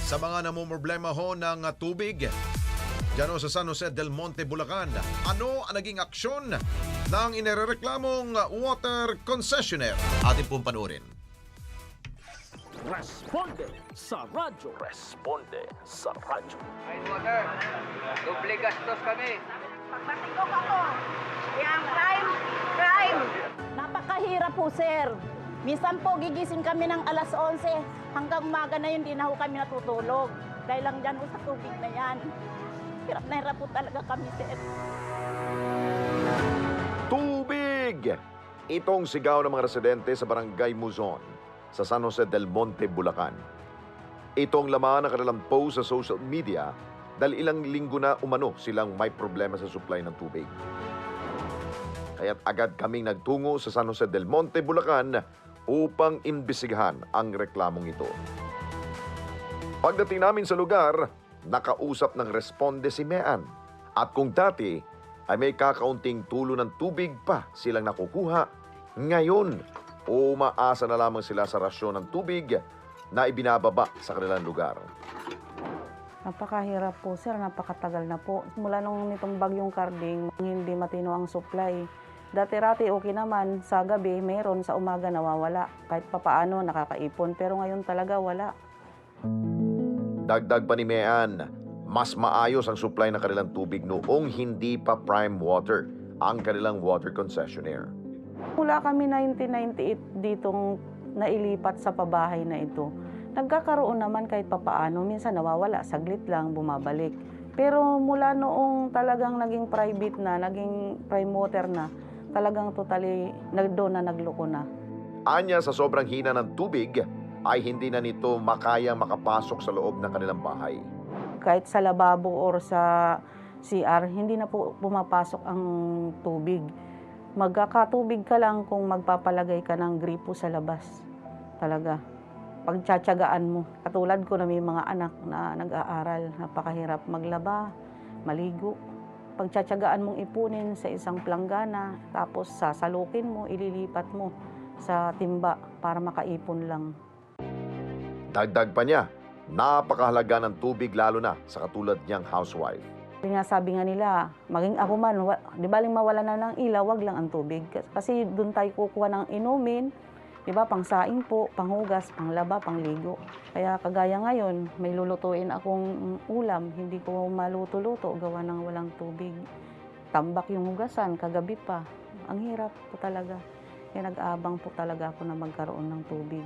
Sa mga namumroblema ho ng tubig dyan ho sa San Jose del Monte, Bulacan, ano ang naging aksyon ng inirereklamong water concessionaire? Atin pong panoorin. Responde sa radyo. Responde sa radyo. Ay, water. Doble gastos kami. Pagmatikok ako. Yang crime. Napakahirap po, sir. Minsan po, gigising kami ng alas 11. Hanggang umaga na yun, di na ho kami natutulog. Dahil lang dyan ho sa tubig na yan. Hirap na hirap po talaga kami, sir. Tubig! Itong sigaw ng mga residente sa Barangay Muzon sa San Jose del Monte, Bulacan. Itong laman ng kanilang post sa social media dahil ilang linggo na umano silang may problema sa supply ng tubig. Kaya't agad kaming nagtungo sa San Jose del Monte, Bulacan upang imbisigahan ang reklamong ito. Pagdating namin sa lugar, nakausap ng responde si Mean. At kung dati ay may kakaunting tulo ng tubig pa silang nakukuha, ngayon umaasa na lamang sila sa rasyon ng tubig na ibinababa sa kanilang lugar. Napakahirap po, sir. Napakatagal na po. Mula nung nitong bagyong Karding, hindi matino ang supply. Dati-rati okay naman. Sa gabi, meron. Sa umaga, nawawala. Kahit papaano, nakakaipon. Pero ngayon talaga, wala. Dagdag pa ni Mean, mas maayos ang supply ng kanilang tubig noong hindi pa prime water ang kanilang water concessionaire. Mula kami 1998 ditong nailipat sa pabahay na ito. Nagkakaroon naman kahit papaano. Minsan nawawala, saglit lang, bumabalik. Pero mula noong talagang naging private na, naging prime water na, talagang totally doon na nagloko na. Anya sa sobrang hina ng tubig ay hindi na nito makayang makapasok sa loob ng kanilang bahay. Kahit sa lababo or sa CR, hindi na po pumapasok ang tubig. Magkakatubig ka lang kung magpapalagay ka ng gripo sa labas. Talaga. Pagtsatsagaan mo. Katulad ko na may mga anak na nag-aaral, napakahirap maglaba, maligo. Pagtsatsagaan mong ipunin sa isang planggana, tapos sasalukin mo, ililipat mo sa timba para makaipon lang. Dagdag pa niya, napakahalaga ng tubig lalo na sa katulad niyang housewife. Sabi nga nila, maging ako man, di baling mawala na ng ilaw, wag lang ang tubig. Kasi doon tayo kukuha ng inumin, di ba, pangsaing po, panghugas, panglaba, pangligo. Kaya kagaya ngayon, may lulutuin akong ulam, hindi ko maluto-luto, gawa ng walang tubig. Tambak yung hugasan, kagabi pa. Ang hirap po talaga. Kaya nag-aabang po talaga ako na magkaroon ng tubig.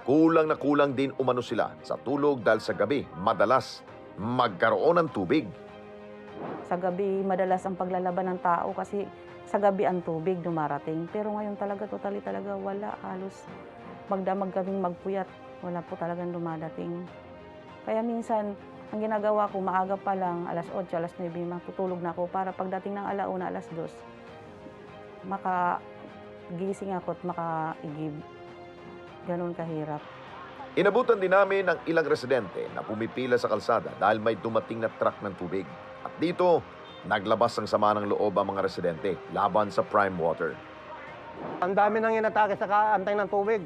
Kulang na kulang din umano sila sa tulog dahil sa gabi madalas magkaroon ng tubig. Sa gabi, madalas ang paglalaban ng tao kasi sa gabi ang tubig dumarating. Pero ngayon talaga, totally talaga wala. Halos magdamag kaming magpuyat. Wala po talagang dumadating. Kaya minsan, ang ginagawa ko, maaga pa lang, alas 8, alas 9, matutulog na ako para pagdating ng alauna, alas 2, makagising ako at makaigib. Ganon kahirap. Inabutan din namin ng ilang residente na pumipila sa kalsada dahil may dumating na truck ng tubig. At dito, naglabas ng sama ng loob ang mga residente laban sa prime water. Ang dami nang inatake sa kaantay ng tubig.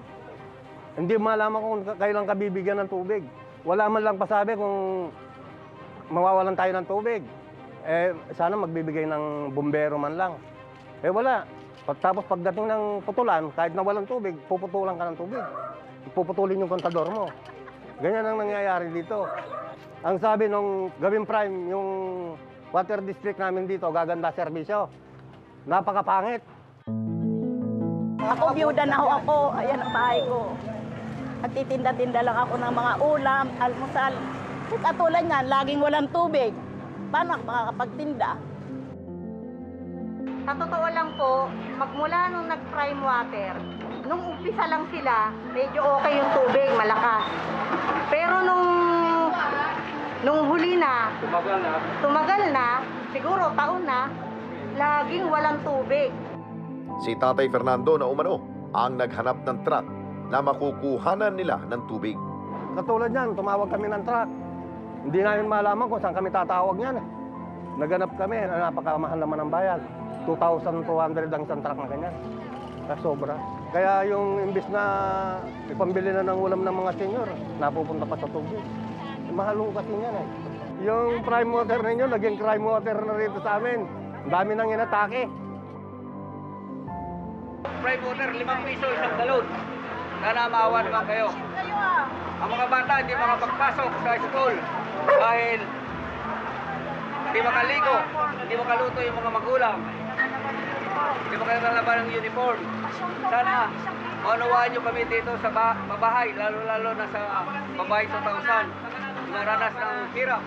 Hindi malaman kung kailan ka bibigyan ng tubig. Wala man lang pasabi kung mawawalan tayo ng tubig. Sana magbibigay ng bumbero man lang. Wala. Tapos pagdating ng putulan, kahit na walang tubig, puputulan ka ng tubig. Puputulin yung kontador mo. Ganyan ang nangyayari dito. Ang sabi nung gawing prime, yung water district namin dito, gaganda serbisyo. Napakapangit. Ako, biyuda na ho ako. Ayan ang bahay ko. Nagtitinda-tinda lang ako ng mga ulam, almusal. Katulad nga, laging walang tubig. Paano ako makakapagtinda? Sa totoo lang po, magmula nung nag-prime water, nung umpisa lang sila, medyo okay yung tubig, malakas. Pero nung huli na, tumagal na, siguro taon na, laging walang tubig. Si Tatay Fernando na umano ang naghanap ng truck na makukuhanan nila ng tubig. Katulad yan, tumawag kami ng truck. Hindi namin malaman kung saan kami tatawag niyan. Naganap kami, napakamahal naman ang bayad. 2,200 ang isang truck na ganyan. Sobra. Kaya yung imbis na ipambili na ng ulam ng mga senior, napupunta pa sa tubig. Mahal ho kasi yan eh. Yung prime water ninyo, naging crime water na rito sa amin. Ang dami nang inatake. Prime water, 5 piso isang galon. Sana maawa naman kayo. Ang mga bata hindi makapagpasok sa school dahil hindi makaligo, hindi makaluto yung mga magulang. Hindi makalalaban ng uniform. Sana maunawaan nyo kami dito sa babahay, lalo-lalo na sa babahay 2,000. Naranas ng hirap.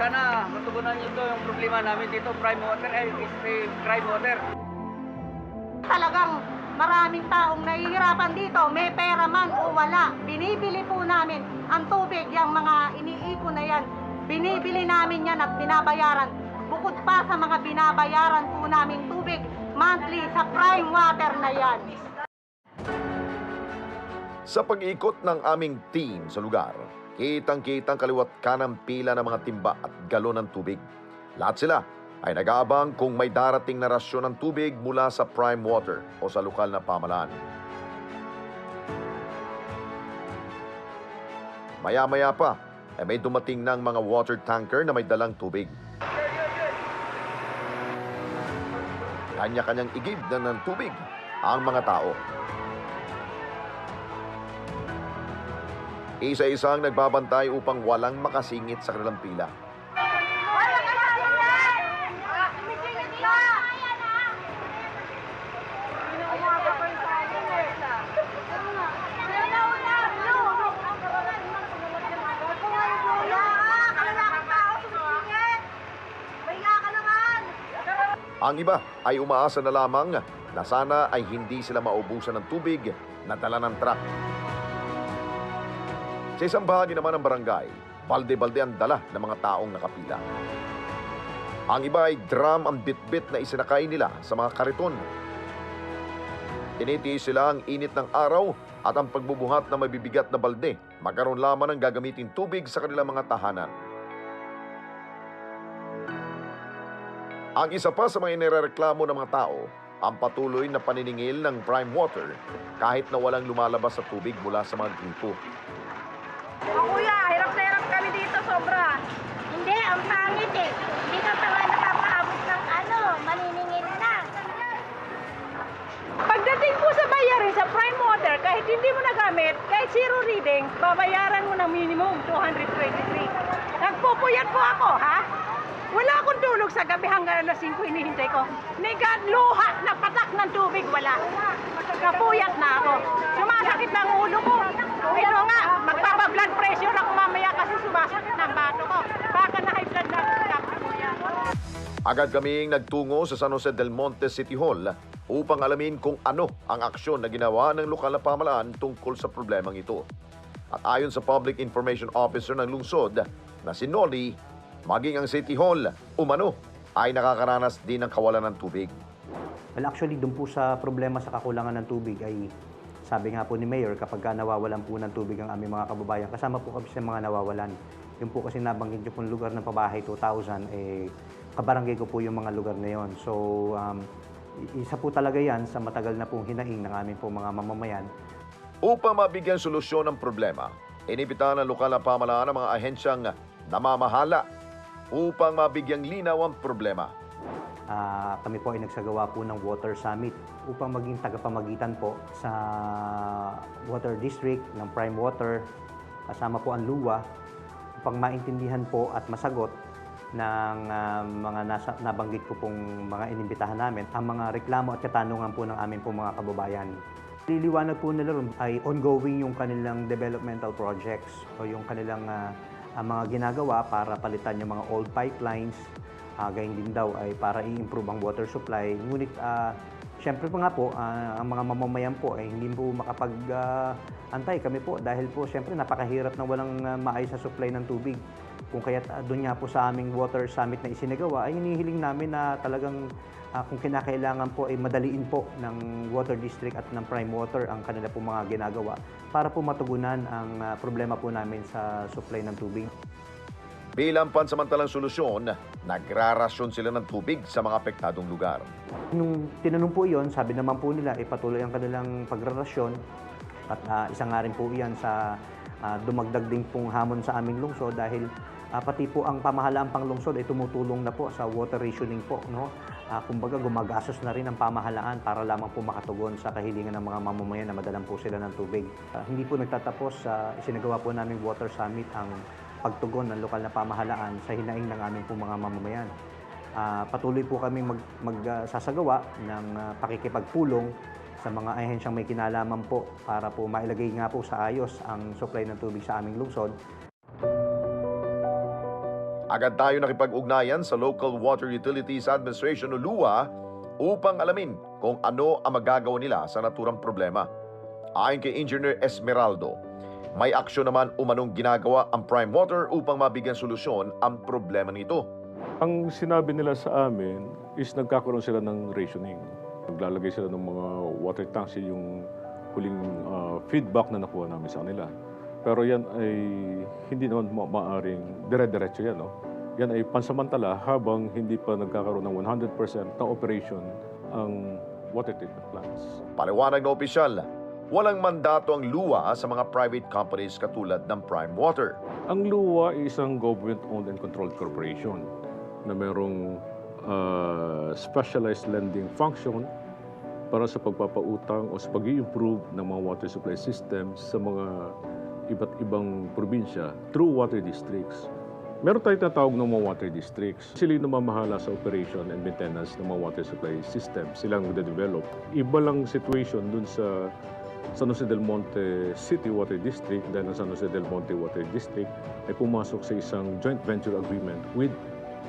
Sana matugunan nyo ito yung problema namin dito, prime water, crime water. Talagang maraming taong nahihirapan dito, may pera man o wala. Binibili po namin ang tubig, yung mga iniipon na yan. Binibili namin yan at binabayaran. Bukod pa sa mga binabayaran po namin tubig, monthly sa prime water na yan. Sa pag-ikot ng aming team sa lugar, kitang-kitang kaliwat kanang pila ng mga timba at galon ng tubig. Lahat sila ay nag-aabang kung may darating na rasyon ng tubig mula sa prime water o sa lokal na pamahalaan. Maya-maya pa, ay may dumating ng mga water tanker na may dalang tubig. Kanya-kanyang igib na ng tubig ang mga tao. Isa-isang nagbabantay upang walang makasingit sa kanilang pila. Ang iba ay umaasa na lamang na sana ay hindi sila maubusan ng tubig na dala ng truck. Sa isang bahagi naman ng barangay, balde-balde ang dala ng mga taong nakapila. Ang iba ay drum ang bit-bit na isinakay nila sa mga kariton. Tinitiis sila ang init ng araw at ang pagbubuhat ng mabibigat na balde, magkaroon lamang ng gagamitin tubig sa kanilang mga tahanan. Ang isa pa sa mga inirereklamo ng mga tao, ang patuloy na paniningil ng prime water kahit na walang lumalabas sa tubig mula sa mga gripo. Kuya, hirap na hirap kami dito sobra. Hindi, ang pangit eh. Hindi ka pa nga nakakaabot ng maniningil na. Pagdating po sa bayarin sa prime water, kahit hindi mo nagamit, kahit zero reading, babayaran mo ng minimum 223. Nagpupuyat po ako, ha? Wala akong tulog sa gabi hanggang alas 5 hinihintay ko. Nigan, luha, napatak ng tubig, wala. Kapuyat na ako. Sumasakit na ang ulo ko. Ito nga, magpapa-blood pressure ako mamaya kasi sumasakit ng bato ko. Baka na high blood na ako. Agad kaming nagtungo sa San Jose del Monte City Hall upang alamin kung ano ang aksyon na ginawa ng lokal na pamahalaan tungkol sa problemang ito. At ayon sa Public Information Officer ng lungsod na si Noli, maging ang City Hall, umano, ay nakakaranas din ng kawalan ng tubig. Well, actually, doon po sa problema sa kakulangan ng tubig ay sabi nga po ni Mayor, kapag nawawalan po ng tubig ang aming mga kababayan, kasama po kami sa mga nawawalan. Yung po kasi nabanggit niyo pong lugar ng Pabahay 2000, kabarangay ko po yung mga lugar na yon. So, isa po talaga yan sa matagal na pong hinaing ng aming po mga mamamayan. Upang mabigyan solusyon ng problema, inibitahan ng lokal na pamahalaan ng mga ahensyang namamahala upang mabigyang linaw ang problema. Kami po ay nagsagawa po ng Water Summit upang maging tagapamagitan po sa Water District ng Prime Water, kasama po ang LUWA, upang maintindihan po at masagot ng mga nabanggit ko pong mga inimbitahan namin ang mga reklamo at katanungan po ng amin po mga kababayan. Liliwanag po nila ron ay ongoing yung kanilang developmental projects o yung kanilang mga ginagawa para palitan yung mga old pipelines. Gayon din daw ay para i-improve ang water supply. Ngunit syempre pa nga po, ang mga mamamayan po ay hindi po makapag-antay kami po dahil po syempre napakahirap na walang maayos na supply ng tubig. Kung kaya doon nga po sa aming Water Summit na isinagawa ay hinihiling namin na talagang kung kinakailangan po ay madaliin po ng Water District at ng Prime Water ang kanila po mga ginagawa para po matugunan ang problema po namin sa supply ng tubig. Bilang pansamantalang solusyon, nagrarasyon sila ng tubig sa mga apektadong lugar. Nung tinanong po iyon, sabi naman po nila, patuloy ang kanilang pagrarasyon at isa nga rin po iyan sa dumagdag din pong hamon sa aming lungsod dahil pati po ang pamahalaang panglungsod ay tumutulong na po sa water rationing po. No? Kumbaga gumagastos na rin ang pamahalaan para lamang po makatugon sa kahilingan ng mga mamamayan na madalang po sila ng tubig. Hindi po nagtatapos, isinagawa po namin Water Summit ang pagtugon ng lokal na pamahalaan sa hinaing ng aming po mga mamamayan. Patuloy po kami magsasagawa ng pakikipagpulong sa mga ahensyang may kinalaman po para po mailagay nga po sa ayos ang supply ng tubig sa aming lungsod. Agad tayo nakipag-ugnayan sa Local Water Utilities Administration o LUA upang alamin kung ano ang magagawa nila sa naturang problema. Ayon kay Engineer Esmeraldo, may aksyon naman umanong ginagawa ang Prime Water upang mabigyan solusyon ang problema nito. Ang sinabi nila sa amin is nagkakaroon sila ng rationing. Maglalagay sila ng mga water tanks, yung huling feedback na nakuha namin sa kanila. Pero yan ay hindi naman maaaring dire-diretso yan. No? Yan ay pansamantala habang hindi pa nagkakaroon ng 100% na operation ang water treatment plants. Paliwanag na opisyal, walang mandato ang LUA sa mga private companies katulad ng Prime Water. Ang LUA ay isang government-owned and controlled corporation na merong specialized lending function para sa pagpapautang o sa pag-i-improve ng mga water supply systems sa mga iba't ibang probinsya through water districts. Meron tayong tinatawag ng mga water districts. Sila yung namamahala sa operation and maintenance ng mga water supply systems. Sila ang magde-develop. Iba lang situation dun sa San Jose del Monte City Water District dahil ang San Jose del Monte Water District ay pumasok sa isang joint venture agreement with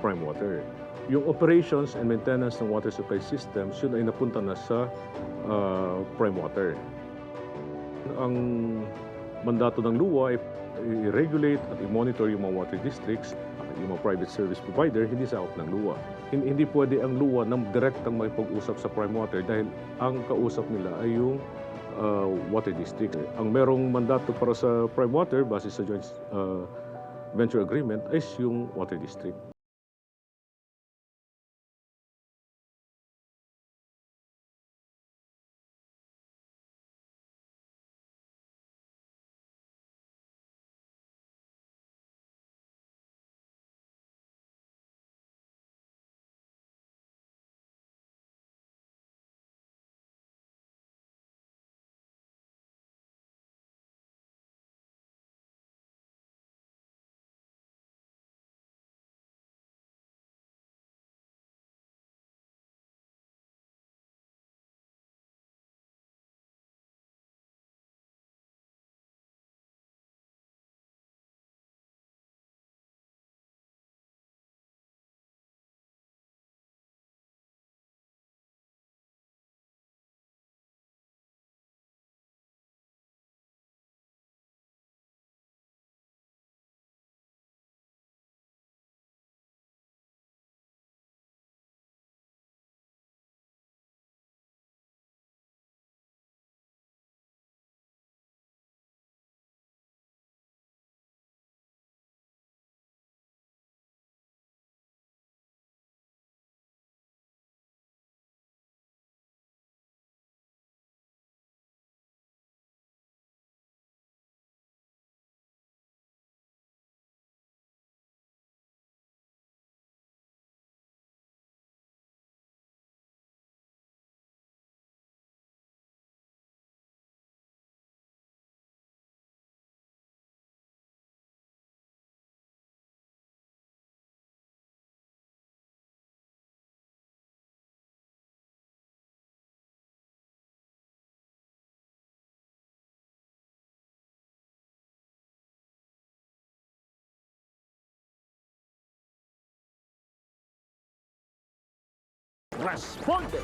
Prime Water. Yung operations and maintenance ng water supply systems, yun ay napunta na sa Prime Water. Ang mandato ng LUA ay i-regulate at i-monitor yung mga water districts, yung mga private service provider, hindi sa ng LUA. Hindi pwede ang LUA na direktang makipag-usap sa Prime Water dahil ang kausap nila ay yung water district. Ang merong mandato para sa Prime Water, base sa joint venture agreement, is yung water district. Responde